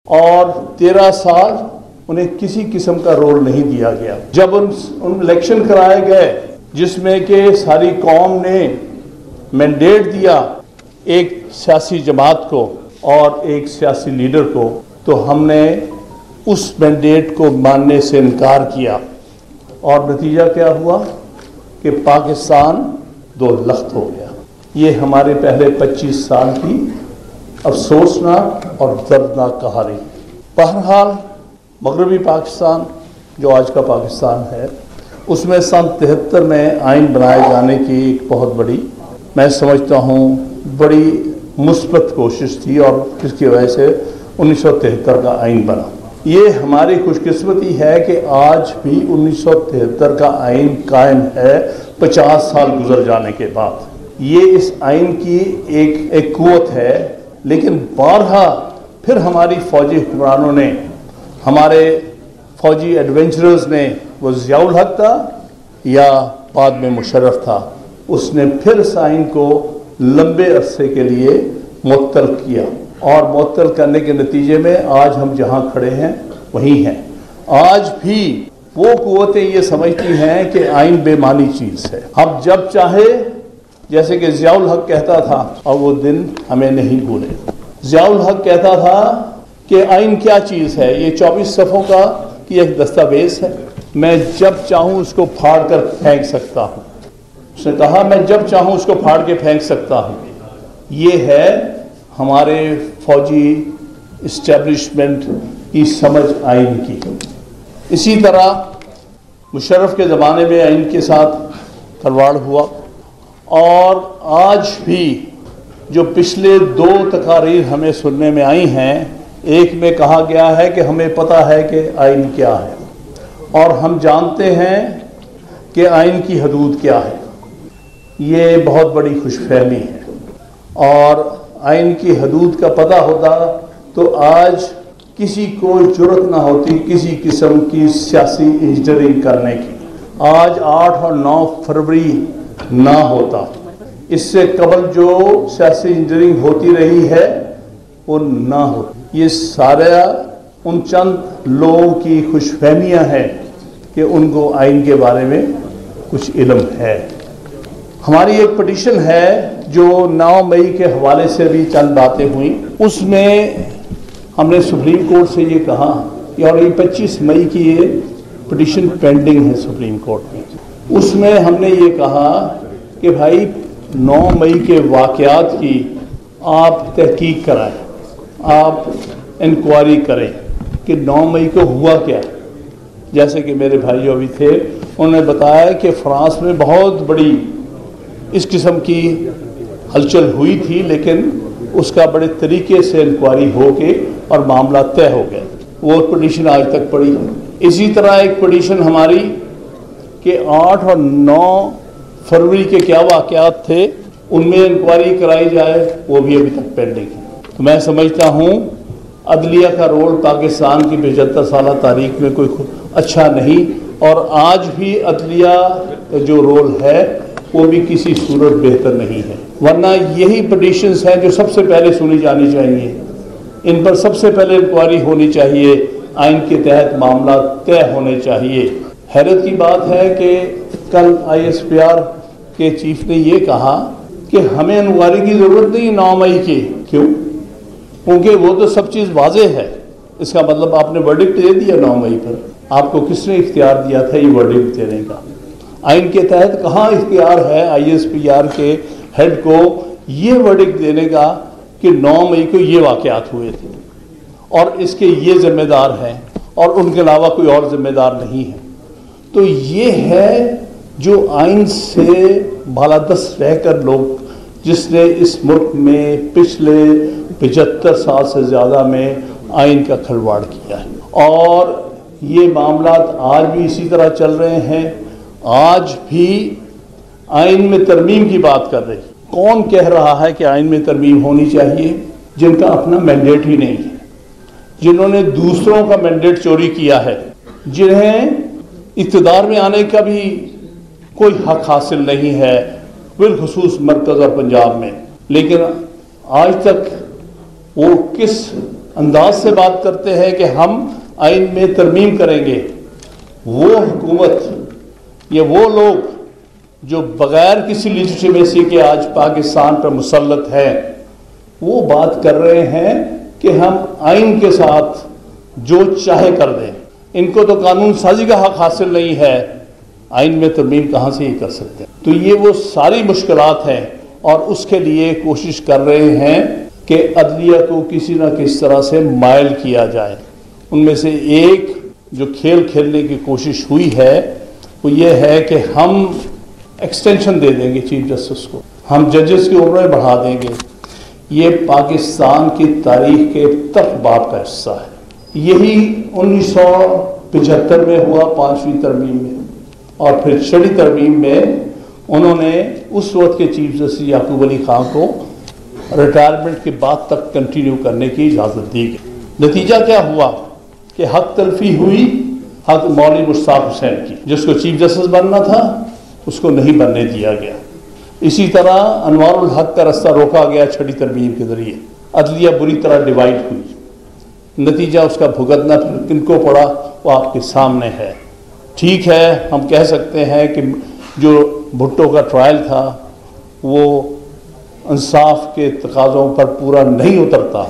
اور 13 سال انہیں کسی قسم کا رول نہیں دیا گیا. جب ان الیکشن کرائے گئے جس میں کہ ساری قوم نے مینڈیٹ دیا ایک سیاسی جماعت کو اور ایک سیاسی لیڈر کو، تو ہم نے اس مینڈیٹ کو ماننے سے انکار کیا اور نتیجہ کیا ہوا کہ پاکستان دو لخت ہو گیا. یہ ہمارے پہلے 25 سال کی افسوسناک اور دردناک کہانی. بہرحال مغربی پاکستان جو آج کا پاکستان ہے، اس میں سن 73 میں آئین بنائے جانے کی ایک بہت بڑی، میں سمجھتا ہوں بڑی مثبت کوشش تھی، اور اس کی وجہ سے 1973 کا آئین بنا. یہ ہماری خوش قسمتی ہے کہ آج بھی 1973 کا آئین قائم ہے 50 سال گزر جانے کے بعد. یہ اس آئین کی ایک قوت ہے. لیکن بارہا پھر ہماری فوجی حکمرانوں نے، ہمارے فوجی ایڈونچرز نے، وہ ضیاء الحق تھا یا بعد میں مشرف تھا، اس نے پھر اس آئین کو لمبے عرصے کے لیے معطل کیا، اور معطل کرنے کے نتیجے میں آج ہم جہاں کھڑے ہیں وہیں ہیں. آج بھی وہ قوتیں یہ سمجھتی ہیں کہ آئین بے معنی چیز ہے. ہم جب چاہے، جیسے کہ ضیاء الحق کہتا تھا، اور وہ دن ہمیں نہیں بھولے. ضیاء الحق کہتا تھا کہ آئین کیا چیز ہے؟ یہ 24 صفحوں کا ایک دستاویز ہے، میں جب چاہوں اس کو پھاڑ کر پھینک سکتا ہوں. اس نے کہا میں جب چاہوں اس کو پھاڑ کے پھینک سکتا ہوں. یہ ہے ہمارے فوجی اسٹیبلشمنٹ کی سمجھ آئین کی. اسی طرح مشرف کے زمانے میں آئین کے ساتھ کھلواڑ ہوا، اور آج بھی جو پچھلے 2 تقاریر ہمیں سننے میں آئی ہیں، ایک میں کہا گیا ہے کہ ہمیں پتہ ہے کہ آئین کیا ہے، اور ہم جانتے ہیں کہ آئین کی حدود کیا ہے. یہ بہت بڑی خوش فہمی ہے، اور آئین کی حدود کا پتہ ہوتا تو آج کسی کو جرأت نہ ہوتی کسی قسم کی سیاسی انجینئرنگ کرنے کی. آج 8 اور 9 فروری نہ ہوتا. اس سے قبل جو سیاسی انجینئرنگ ہوتی رہی ہے وہ نہ ہوتی. یہ سارا ان چند لوگوں کی خوش فہمیاں ہیں کہ ان کو آئین کے بارے میں کچھ علم ہے. ہماری ایک پٹیشن ہے جو 9 مئی کے حوالے سے بھی چند باتیں ہوئیں. اس میں ہم نے سپریم کورٹ سے یہ کہا، اور یہ 25 مئی کی یہ پٹیشن پینڈنگ ہے سپریم کورٹ میں. اس میں ہم نے یہ کہا کہ بھائی 9 مئی کے واقعات کی آپ تحقیق کرائیں، آپ انکوائری کریں کہ 9 مئی کو ہوا کیا. جیسے کہ میرے بھائی جو بھی تھے انہوں نے بتایا کہ فرانس میں بہت بڑی اس قسم کی ہلچل ہوئی تھی، لیکن اس کا بڑے طریقے سے انکوائری ہو کے اور معاملہ طے ہو گئے. وہ پٹیشن آج تک پڑی. اسی طرح ایک پٹیشن ہماری کہ 8 اور 9 فروری کے کیا واقعات تھے ان میں انکوائری کرائی جائے، وہ بھی ابھی تک پینڈنگ ہے. تو میں سمجھتا ہوں عدلیہ کا رول پاکستان کی 75 سالہ تاریخ میں کوئی اچھا نہیں، اور آج بھی عدلیہ کا جو رول ہے وہ بھی کسی صورت بہتر نہیں ہے. ورنہ یہی پٹیشنز ہیں جو سب سے پہلے سنی جانی چاہیے، ان پر سب سے پہلے انکوائری ہونی چاہیے، آئین کے تحت معاملہ طے ہونے چاہیے. حیرت کی بات ہے کہ کل ISPR کے چیف نے یہ کہا کہ ہمیں انکوائری کی ضرورت نہیں 9 مئی کی. کیوں؟ کیونکہ وہ تو سب چیز واضح ہے. اس کا مطلب آپ نے ورڈکٹ دے دیا 9 مئی پر. آپ کو کس نے اختیار دیا تھا یہ ورڈکٹ دینے کا؟ آئین کے تحت کہاں اختیار ہے ISPR کے ہیڈ کو یہ ورڈکٹ دینے کا کہ 9 مئی کو یہ واقعات ہوئے تھے اور اس کے یہ ذمہ دار ہیں اور ان کے علاوہ کوئی اور ذمہ دار نہیں ہے؟ تو یہ ہے جو آئین سے بالادست رہ کر لوگ، جس نے اس ملک میں پچھلے 75 سال سے زیادہ میں آئین کا کھلواڑ کیا ہے، اور یہ معاملات آج بھی اسی طرح چل رہے ہیں. آج بھی آئین میں ترمیم کی بات کر رہے ہیں. کون کہہ رہا ہے کہ آئین میں ترمیم ہونی چاہیے؟ جن کا اپنا مینڈیٹ ہی نہیں ہے، جنہوں نے دوسروں کا مینڈیٹ چوری کیا ہے، جنہیں اقتدار میں آنے کا بھی کوئی حق حاصل نہیں ہے، بالخصوص مرکز اور پنجاب میں. لیکن آج تک وہ کس انداز سے بات کرتے ہیں کہ ہم آئین میں ترمیم کریں گے، وہ حکومت یا وہ لوگ جو بغیر کسی لیجٹیمیسی کے آج پاکستان پر مسلط ہیں، وہ بات کر رہے ہیں کہ ہم آئین کے ساتھ جو چاہے کر دیں۔ ان کو تو قانون سازی کا حق حاصل نہیں ہے، آئین میں ترمیم کہاں سے ہی کر سکتے ہیں؟ تو یہ وہ ساری مشکلات ہیں، اور اس کے لیے کوشش کر رہے ہیں کہ عدلیہ کو کسی نہ کس طرح سے مائل کیا جائے۔ ان میں سے ایک جو کھیل کھیلنے کی کوشش ہوئی ہے وہ یہ ہے کہ ہم ایکسٹینشن دے دیں گے چیف جسٹس کو، ہم ججز کی عمریں بڑھا دیں گے۔ یہ پاکستان کی تاریخ کے تلخ باب کا حصہ ہے۔ یہی 1975 میں ہوا 5ویں ترمیم میں، اور پھر 6 ترمیم میں انہوں نے اس وقت کے چیف جسٹس یعقوب علی خان کو ریٹائرمنٹ کے بعد تک کنٹینیو کرنے کی اجازت دی گئی۔ نتیجہ کیا ہوا کہ حق تلفی ہوئی حق مولوی مشتاق حسین کی، جس کو چیف جسٹس بننا تھا اس کو نہیں بننے دیا گیا۔ اسی طرح انوار الحق کا رستہ روکا گیا 6 ترمیم کے ذریعے۔ عدلیہ بری طرح ڈیوائیڈ ہوئی، نتیجہ اس کا بھگتنا پھر کن کو پڑا وہ آپ کے سامنے ہے۔ ٹھیک ہے، ہم کہہ سکتے ہیں کہ جو بھٹو کا ٹرائل تھا وہ انصاف کے تقاضوں پر پورا نہیں اترتا،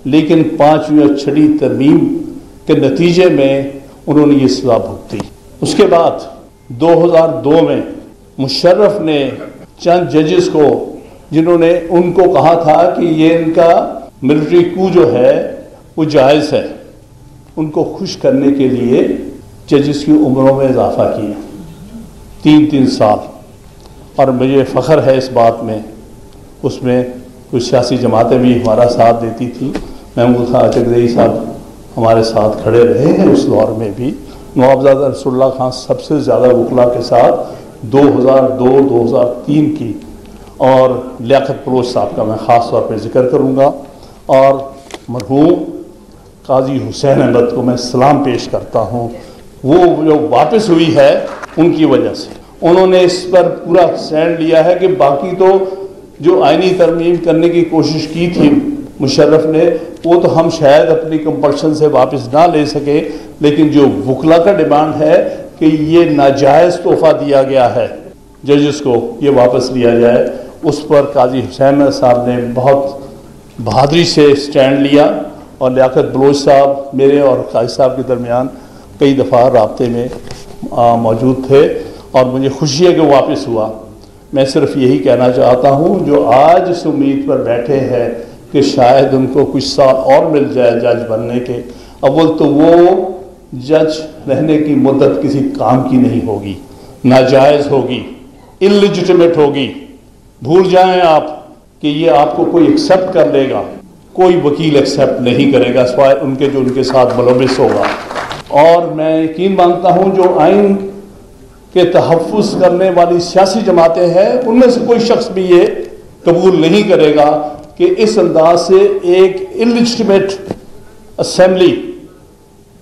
لیکن 5ویں اور 6 ترمیم کے نتیجے میں انہوں نے یہ سزا بھگتی۔ اس کے بعد 2002 میں مشرف نے چند ججز کو، جنہوں نے ان کو کہا تھا کہ یہ ان کا ملٹری کو جو ہے وہ جائز ہے، ان کو خوش کرنے کے لیے ججز کی عمروں میں اضافہ کیا 3 سال۔ اور مجھے فخر ہے اس بات میں، اس میں کچھ سیاسی جماعتیں بھی ہمارا ساتھ دیتی تھیں۔ محمود خان چکدئی صاحب ہمارے ساتھ کھڑے رہے ہیں اس دور میں بھی۔ نوابزادہ رسول اللہ خان سب سے زیادہ وکلا کے ساتھ 2002-2003 کی، اور لیاقت بلوچ صاحب کا میں خاص طور پہ ذکر کروں گا، اور مرحوم قاضی حسین احمد کو میں سلام پیش کرتا ہوں۔ وہ جو واپس ہوئی ہے ان کی وجہ سے انہوں نے اس پر پورا اسٹینڈ لیا ہے کہ باقی تو جو آئینی ترمیم کرنے کی کوشش کی تھی مشرف نے، وہ تو ہم شاید اپنی کمپلشن سے واپس نہ لے سکے، لیکن جو وکلا کا ڈیمانڈ ہے کہ یہ ناجائز تحفہ دیا گیا ہے ججز کو، یہ واپس لیا جائے، اس پر قاضی حسین صاحب نے بہت بہادری سے اسٹینڈ لیا، اور لیاقت بلوچ صاحب میرے اور قاضی صاحب کے درمیان کئی دفعہ رابطے میں موجود تھے، اور مجھے خوشی ہے کہ واپس ہوا۔ میں صرف یہی کہنا چاہتا ہوں، جو آج اس امید پر بیٹھے ہیں کہ شاید ان کو کچھ سال اور مل جائے جج بننے کے، اول تو وہ جج رہنے کی مدت کسی کام کی نہیں ہوگی، ناجائز ہوگی، انلیجٹمیٹ ہوگی۔ بھول جائیں آپ کہ یہ آپ کو کوئی ایکسیپٹ کر لے گا، کوئی وکیل ایکسیپٹ نہیں کرے گا سوائے ان کے جو ان کے ساتھ ملوث ہوگا۔ اور میں یقین مانتا ہوں جو آئین کے تحفظ کرنے والی سیاسی جماعتیں ہیں، ان میں سے کوئی شخص بھی یہ قبول نہیں کرے گا کہ اس انداز سے ایک انلیجٹمیٹ اسمبلی،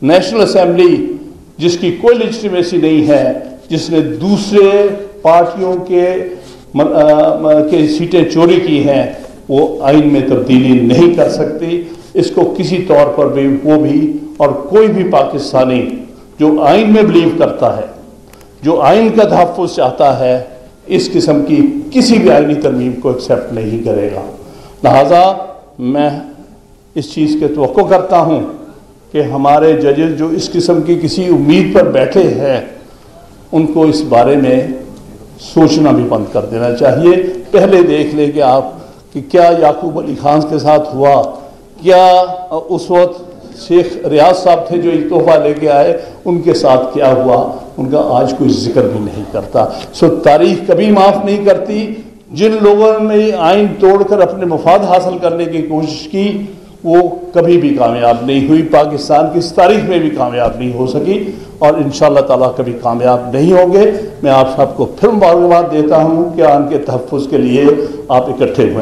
نیشنل اسمبلی جس کی کوئی لیجٹیمیسی نہیں ہے، جس نے دوسرے پارٹیوں کے سیٹیں چوری کی ہیں، وہ آئین میں تبدیلی نہیں کر سکتی۔ اس کو کسی طور پر بھی وہ بھی اور کوئی بھی پاکستانی جو آئین میں بلیو کرتا ہے، جو آئین کا تحفظ چاہتا ہے، اس قسم کی کسی بھی آئینی ترمیم کو ایکسیپٹ نہیں کرے گا۔ لہٰذا میں اس چیز کے توقع کرتا ہوں کہ ہمارے ججز جو اس قسم کی کسی امید پر بیٹھے ہیں، ان کو اس بارے میں سوچنا بھی بند کر دینا چاہیے۔ پہلے دیکھ لیں کہ آپ کہ کیا یعقوب علی خان کے ساتھ ہوا، کیا اس وقت شیخ ریاض صاحب تھے جو ایک تحفہ لے کے آئے، ان کے ساتھ کیا ہوا، ان کا آج کوئی ذکر بھی نہیں کرتا۔ تاریخ کبھی معاف نہیں کرتی۔ جن لوگوں نے آئین توڑ کر اپنے مفاد حاصل کرنے کی کوشش کی، وہ کبھی بھی کامیاب نہیں ہوئی، پاکستان کی اس تاریخ میں بھی کامیاب نہیں ہو سکی، اور انشاءاللہ تعالیٰ کبھی کامیاب نہیں ہوں گے۔ میں آپ سب کو پھر مبارکباد دیتا ہوں کہ آئین کے تحفظ کے لیے آپ اکٹھے ہوئے۔